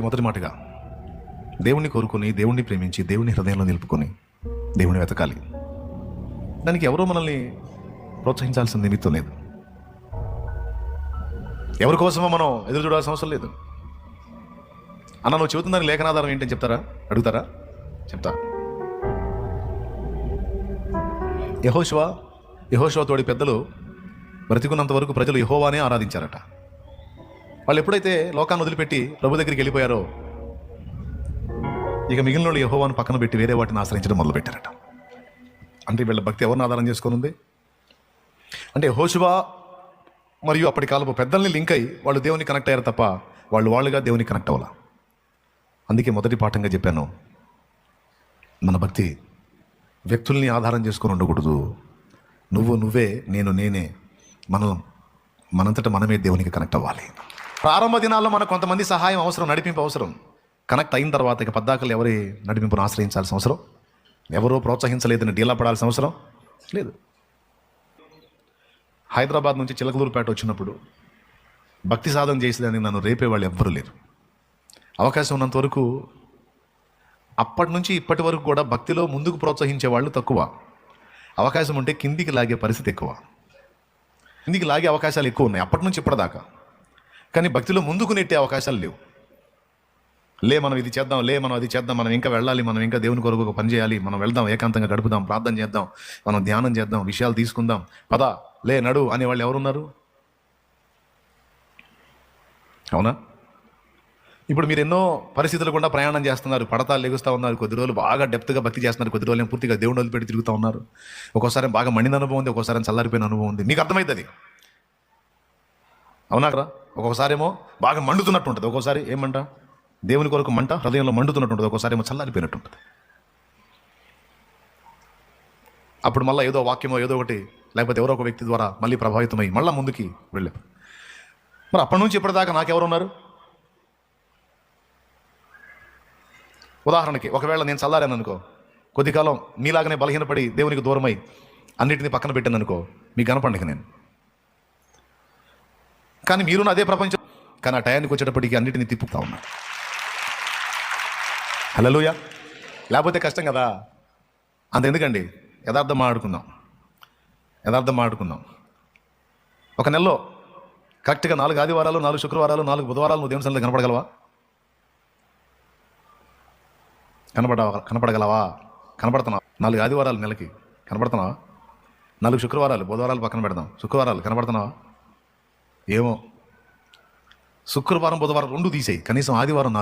మొదటి మాటగా దేవుణ్ణి కోరుకుని, దేవుణ్ణి ప్రేమించి, దేవుని హృదయంలో నిలుపుకొని దేవుని వెతకాలి. దానికి ఎవరో మనల్ని ప్రోత్సహించాల్సిన నిమిత్తం లేదు. ఎవరి కోసమో మనం ఎదురు చూడాల్సిన అవసరం లేదు. అన్న నువ్వు చెబుతుందని లేఖనాధారం ఏంటని చెప్తారా? అడుగుతారా? చెప్తా. యెహోషువ తోడి పెద్దలు బ్రతికున్నంత వరకు ప్రజలు యెహోవానే ఆరాధించారట. వాళ్ళు ఎప్పుడైతే లోకాన్ని వదిలిపెట్టి ప్రభు దగ్గరికి వెళ్ళిపోయారో ఇక మిగిలిన వాళ్ళు యెహోవాను పక్కన పెట్టి వేరే వాటిని ఆశ్రయించడం మొదలుపెట్టారట. అంటే వీళ్ళ భక్తి ఎవరిని ఆధారం చేసుకొని ఉంది? అంటే యెహోషువ మరియు అప్పటి కాలపు పెద్దల్ని లింక్ అయ్యి వాళ్ళు దేవుని కనెక్ట్ అయ్యారు తప్ప వాళ్ళుగా దేవుని కనెక్ట్ అవ్వాల. అందుకే మొదటి పాఠంగా చెప్పాను, మన భక్తి వ్యక్తుల్ని ఆధారం చేసుకొని ఉండకూడదు. నువ్వే, నేనే, మనంతటా మనమే దేవునికి కనెక్ట్ అవ్వాలి. ప్రారంభ దినాల్లో మనకు కొంతమంది సహాయం అవసరం, నడిపింపు అవసరం. కనెక్ట్ అయిన తర్వాత ఇక పద్దాకలు ఎవరి నడిపింపును ఆశ్రయించాల్సిన అవసరం, ఎవరో ప్రోత్సహించలేదని డీలా పడాల్సిన అవసరం లేదు. హైదరాబాద్ నుంచి చిలకలూరుపేట వచ్చినప్పుడు భక్తి సాధన చేసేదానికి నన్ను రేపేవాళ్ళు ఎవ్వరూ లేరు. అవకాశం ఉన్నంత వరకు అప్పటి నుంచి ఇప్పటి వరకు కూడా భక్తిలో ముందుకు ప్రోత్సహించే వాళ్ళు తక్కువ. అవకాశం ఉంటే కిందికి లాగే పరిస్థితి ఎక్కువ. కిందికి లాగే అవకాశాలు ఎక్కువ ఉన్నాయి అప్పటి నుంచి ఇప్పటిదాకా. కానీ భక్తిలో ముందుకు నెట్టే అవకాశాలు లేవు. మనం ఇది చేద్దాం, మనం అది చేద్దాం, మనం ఇంకా వెళ్ళాలి, మనం ఇంకా దేవుని కొరకు ఒక పని చేయాలి, మనం వెళ్దాం, ఏకాంతంగా గడుపుదాం, ప్రార్థన చేద్దాం, మనం ధ్యానం చేద్దాం, విషయాలు తీసుకుందాం, పద నడు అనేవాళ్ళు ఎవరున్నారు? అవునా? ఇప్పుడు మీరు ఎన్నో పరిస్థితులు కూడా ప్రయాణం చేస్తున్నారు, పడతాలు లెగుస్తూ ఉన్నారు. కొద్ది రోజులు బాగా డెప్త్గా భక్తి చేస్తున్నారు, కొద్ది రోజులు పూర్తిగా దేవుని వదిలిపెట్టి తిరుగుతూ ఉన్నారు. ఒక్కోసారి బాగా మండిన అనుభవం ఉంది, ఒక్కోసారి చల్లారిపోయిన అనుభవం ఉంది. మీకు అర్థమవుతుంది, అవునా కదా? ఒక్కొక్కసారి ఏమో బాగా మండుతున్నట్టు ఉంటుంది, ఒక్కోసారి ఏమంట దేవుని కొరకు మంట హృదయంలో మండుతున్నట్టు ఉంటుంది, ఒక్కోసారి ఏమో చల్లారిపోయినట్టు ఉంటుంది. అప్పుడు మళ్ళీ ఏదో వాక్యమో ఏదో ఒకటి లేకపోతే ఎవరో ఒక వ్యక్తి ద్వారా మళ్ళీ ప్రభావితమై మళ్ళీ ముందుకి వెళ్ళాం. మరి అప్పటి నుంచి ఇప్పటిదాకా నాకెవరు ఉన్నారు? ఉదాహరణకి ఒకవేళ నేను చల్లారాను అనుకో, కొద్ది కాలం మీలాగనే బలహీనపడి దేవునికి దూరమై అన్నిటినీ పక్కన పెట్టాను అనుకో, మీకు కనపండిక నేను. కానీ మీరు అదే ప్రపంచం, కానీ ఆ టయానికి వచ్చేటప్పటికి అన్నిటినీ తిప్పుతా ఉన్నారు. హల్లెలూయా. లేకపోతే కష్టం కదా. అంతెందుకండి, యథార్థం మాట్లాడుకుందాం. ఒక నెలలో కరెక్ట్గా 4 ఆదివారాలు, 4 శుక్రవారాలు, 4 బుధవారాలు నువ్వు దేవుని సన్నిధిలో కనపడగలవా? కనపడుతున్నావా? 4 ఆదివారాలు నెలకి కనపడుతున్నావా? 4 శుక్రవారాలు, బుధవారాలు పక్కన పెడదాం, శుక్రవారాలు కనపడుతున్నావా? ఏమో. శుక్రవారం బుధవారం 2 తీసేయి, కనీసం ఆదివారం